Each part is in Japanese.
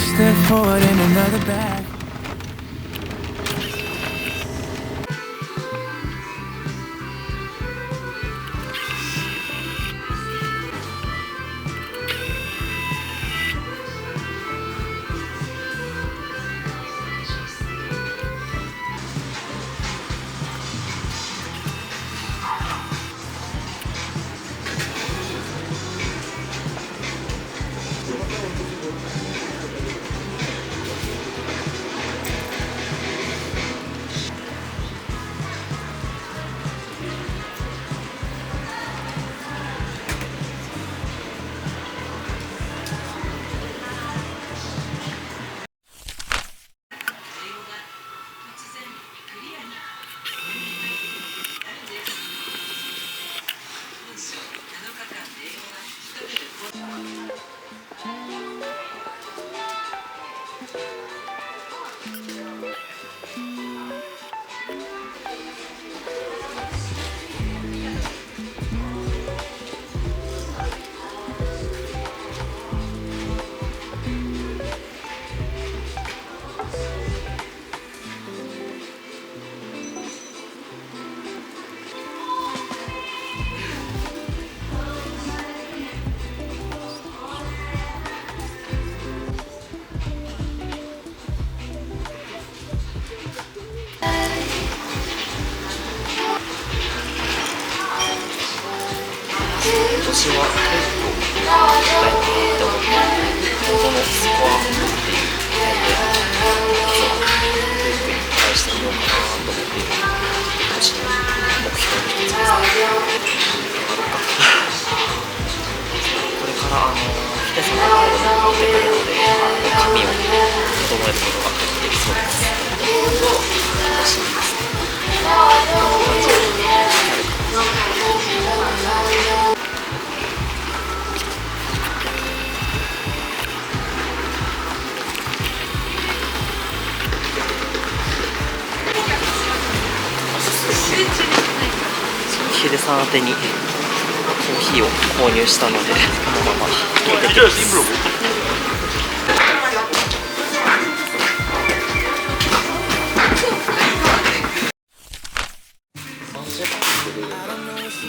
step forward and another back.今年は結構行きたいなって思ってここのスコアっていう点でクイックに返してみようかなと思っている今年の目標の一つですね。これからヒデさんのところに持ってくるので髪を整えることができそうです。楽しみですね。こんな感じになるかな。ヒデさん宛てにコーヒーを購入したのでこのまま出てきます。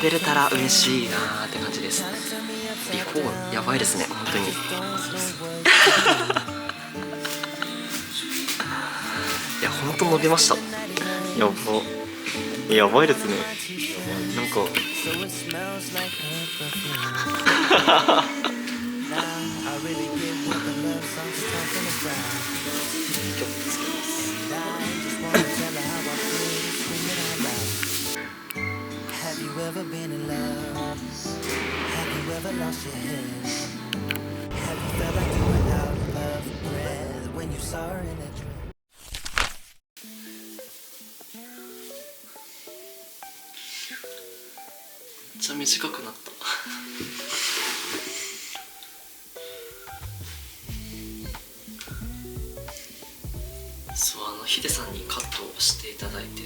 出れたら嬉しいなーって感じです。ビフォーやばいですね本当に。いや本当伸びました。やばいですね。なんかめっちゃ短くなった。そうヒデさんにカットをしていただいて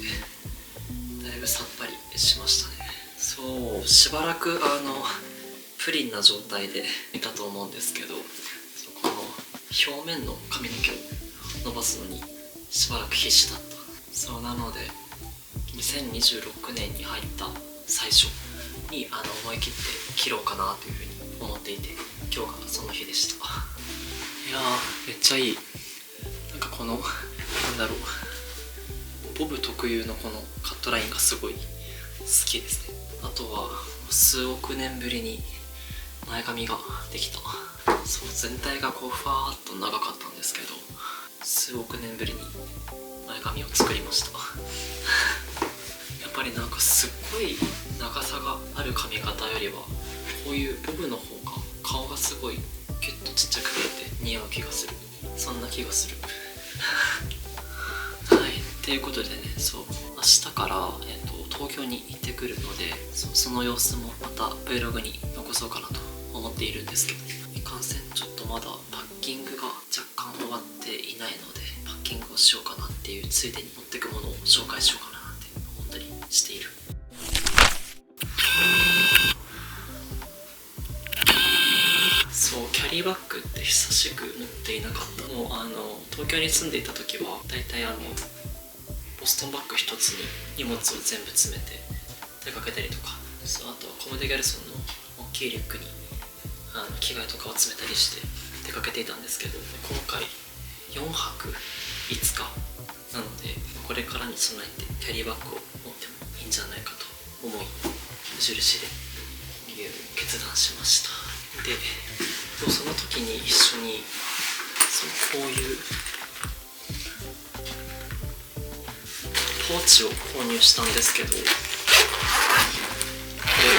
だいぶさっぱりしましたね。そうしばらくプリンな状態でいたと思うんですけど、この表面の髪の毛を伸ばすのにしばらく必死だった。そうなので2026年に入った最初に思い切って切ろうかなというふうに思っていて、今日がその日でした。いやーめっちゃいい。なんかこのなんだろう、ボブ特有のこのカットラインがすごい好きですね。あとは数億年ぶりに前髪ができた。そう全体がこうふわーっと長かったんですけど、数億年ぶりに前髪を作りました。やっぱりなんかすっごい長さがある髪型よりはこういうボブの方が顔がすごいキュッとちっちゃく見えて似合う気がする。そんな気がする。はい、っていうことでね、そう明日から、東京に行ってくるので、その様子もまた Vlog に残そうかなと思っているんですけど、いかんせんちょっとまだパッキングが若干終わっていないので、パッキングをしようかなっていう、ついでに持ってくものを紹介しようかなって思ったりしている。そうキャリャリーバッグって久しく持っていなかった。もう東京に住んでいた時はだいたいボストンバッグ一つに荷物を全部詰めて手かけたりとか、あとはコムデ・ギャルソンの大きいリュックに着替えとかを詰めたりして出かけていたんですけど、今回4泊5日なので、これからに備えてキャリーバッグを持ってもいいんじゃないかと思い、無印で購入決断しました。でその時に一緒にこういうポーチを購入したんですけど、こ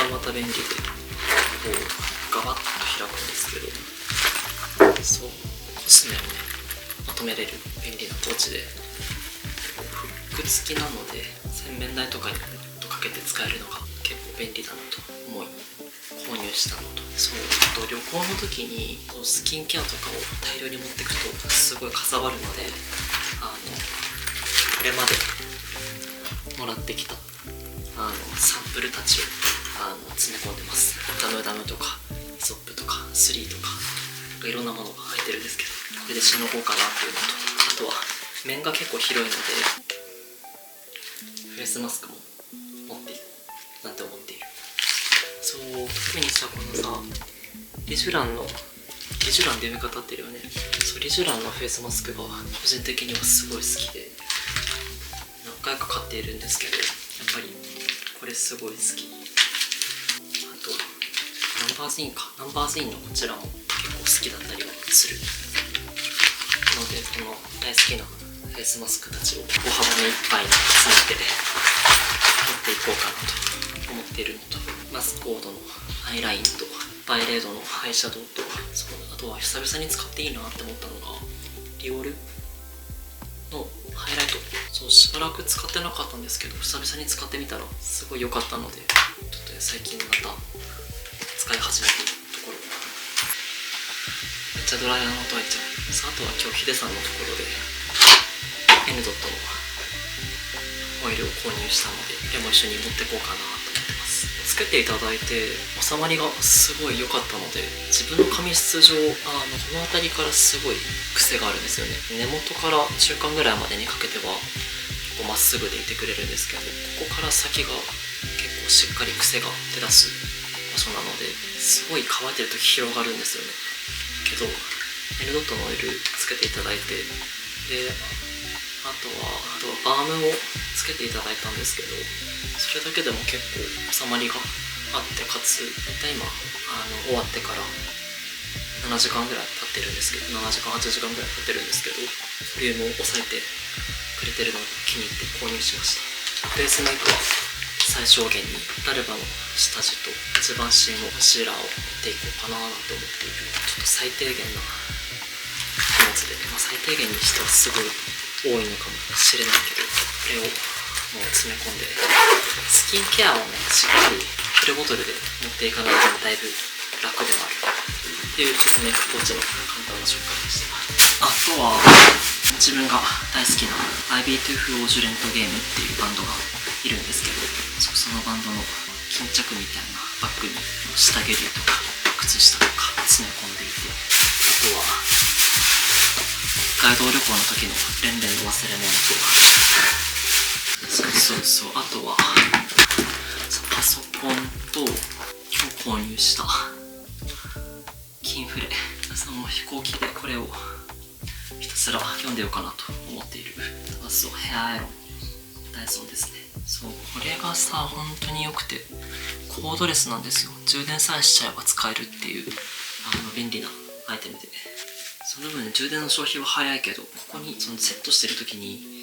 れがまた便利で、こうガバッと開くんですけど、コスメをねまとめれる便利なポーチで、フック付きなので洗面台とかにかけて使えるのが結構便利だなと思い購入したのと、あと旅行の時にスキンケアとかを大量に持っていくとすごいかさばるので、これまでもらってきたサンプルたちを詰め込んでます。ダムダムとかイソップとかスリーとかいろんなものが入ってるんですけど、これでしのごうかなっていうのと、あとは面が結構広いのでフェイスマスクも持っているなんて思っている。特にさ、このさリジュランで読み方ってるよね。リジュランのフェイスマスクが個人的にはすごい好きで何回か買っているんですけど、やっぱりこれすごい好き。あとナンバーズインのこちらも結構好きだったりはするので、この大好きなフェイスマスクたちを小幅めいっぱいに詰めて持っていこうかなと思っているのと、マスコードのアイラインとバイレードのアイシャドウと、あとは久々に使っていいなって思ったのがディオールのハイライト。しばらく使ってなかったんですけど、久々に使ってみたらすごい良かったので、ちょっと最近また使い始めているところ。めっちゃドライヤーの音入っちゃう。あとは今日ヒデさんのところでNドットのオイルを購入したので、これも一緒に持っていこうかなと思ってます。つけていただいて収まりがすごい良かったので、自分の髪質上この辺りからすごい癖があるんですよね。根元から中間ぐらいまでにかけては結構まっすぐでいてくれるんですけど、ここから先が結構しっかり癖が出だす場所なので、すごい乾いてる時広がるんですよね。けどNドットのオイルつけていただいて、であとはバームをつけていただいたんですけど、それだけでも結構収まりがあって、かつ大体今終わってから7時間ぐらい経ってるんですけど、7時間8時間ぐらい経ってるんですけど、ボリュームを抑えてくれてるのを気に入って購入しました。ベースメイクは最小限にダルバの下地と一番芯のコンシーラーを塗っていこうかななんて思っている。ちょっと最低限な荷物で、最低限にしてはすごい多いのかもしれないけど、これをもう詰め込んで、スキンケアをねしっかりフルボトルで持っていかないとだいぶ楽ではあるっていう、ちょっとメイクポーチの簡単な紹介でした。あとは自分が大好きな IB トゥフロージュレントゲームっていうバンドがいるんですけど、そのバンドの巾着みたいなバッグに下着類とか靴下とか詰め込んでいて、あとはガイド旅行の時のレンレンの忘れ物と、あとはパソコンと今日購入したキンフレ、飛行機でこれをひたすら読んでようかなと思っているヘアアイロンダイソンですね。これがさ本当に良くて、コードレスなんですよ。充電さえしちゃえば使えるっていう便利なアイテムで、その分充電の消費は早いけど、ここにセットしてる時に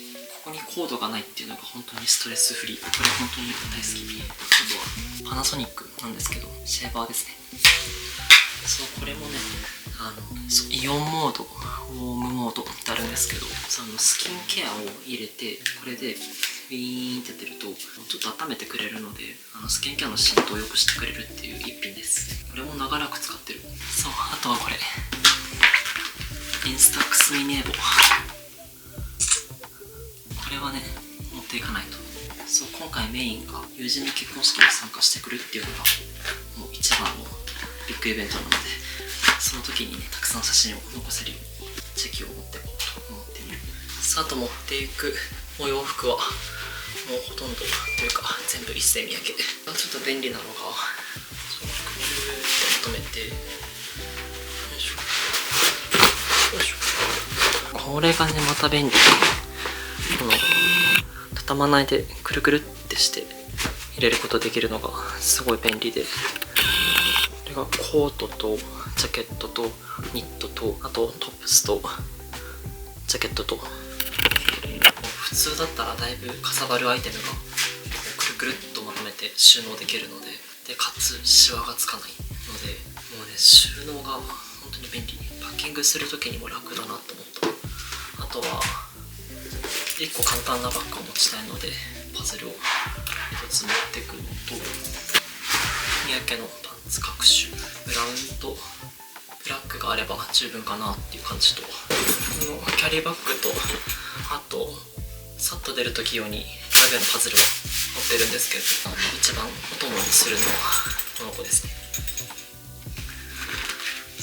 ここにコードがないっていうのが本当にストレスフリー。これ本当に大好き。あとはパナソニックなんですけどシェーバーですね。これもねイオンモード、ウォームモードってあるんですけど、スキンケアを入れてこれでビーンってやってるとちょっと温めてくれるので、スキンケアの浸透を良くしてくれるっていう一品です。これも長らく使ってる。あとはこれインスタックスミネーボ、これはね持っていかないと。今回メインが友人の結婚式に参加してくるっていうのがもう一番のビッグイベントなので、その時にねたくさん写真を残せるようにチェキを持っていこうと思っている。さあ、あと持っていくお洋服はもうほとんどというか全部一世三宅。ちょっと便利なのがぐるーってまとめて、よいしょよいしょ。これがねまた便利。この畳まないでくるくるってして入れることできるのがすごい便利で、これがコートとジャケットとニットと、あとトップスとジャケットと、普通だったらだいぶかさばるアイテムがくるくるっとまとめて収納できるので、かつシワがつかないので、もうね収納が本当に便利。パッキングする時にも楽だなと思った。あとは1個簡単なバッグを持ちたいのでパズルを1つ持ってくるのと、三宅のパンツ各種ブラウンとブラックがあれば十分かなっていう感じと、このキャリーバッグと、あとさっと出る時用にラグのパズルを持ってるんですけど、一番お供にするのはこの子ですね。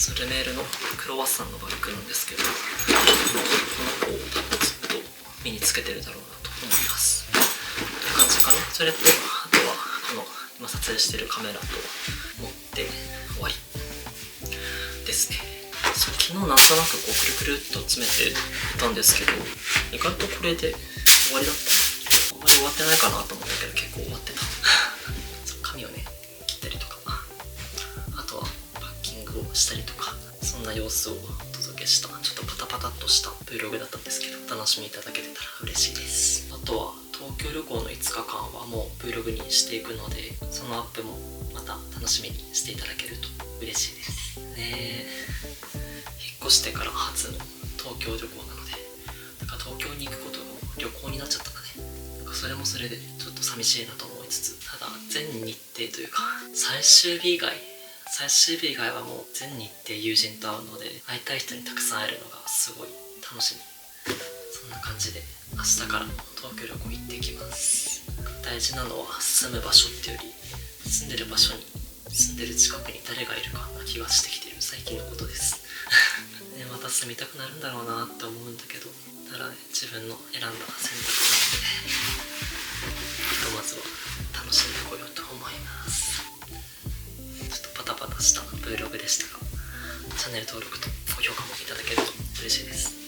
それメールのクロワッサンのバッグなんですけど、この子を多分ずっと身につけてるだろうなと思います。という感じかな。それとあとはこの今撮影してるカメラと持って終わりですね。そう、昨日なんとなくこうくるくるっと詰めてたんですけど、意外とこれで終わりだった。あんまり終わってないかなと思ったけど結構終わってた。髪をね切ったりとか、あとはパッキングをしたりとか、そんな様子をお届けしたちょっとパタパタっとした Vlog だったんですけど、お楽しみいただけてたら嬉しいです。あとは東京旅行の5日間はもう Vlog にしていくので、そのアップもまた楽しみにしていただけると嬉しいですね。引っ越してから初の東京旅行なので、だから東京に行くことがもう旅行になっちゃったんだね。なんかそれもそれでちょっと寂しいなと思いつつ、ただ全日程というか最終日以外はもう全日程友人と会うので、会いたい人にたくさん会えるのがすごい楽しみ。そんな感じで明日から東京旅行行ってきます。大事なのは住む場所っていうより、住んでる場所に住んでる近くに誰がいるかな気がしてきてる最近のことですね。また住みたくなるんだろうなって思うんだけど、ただね自分の選んだ選択なので、ひとまずは楽しんでこようと思います。ちょっとパタパタした Vlog でしたが、チャンネル登録と高評価もいただけると嬉しいです。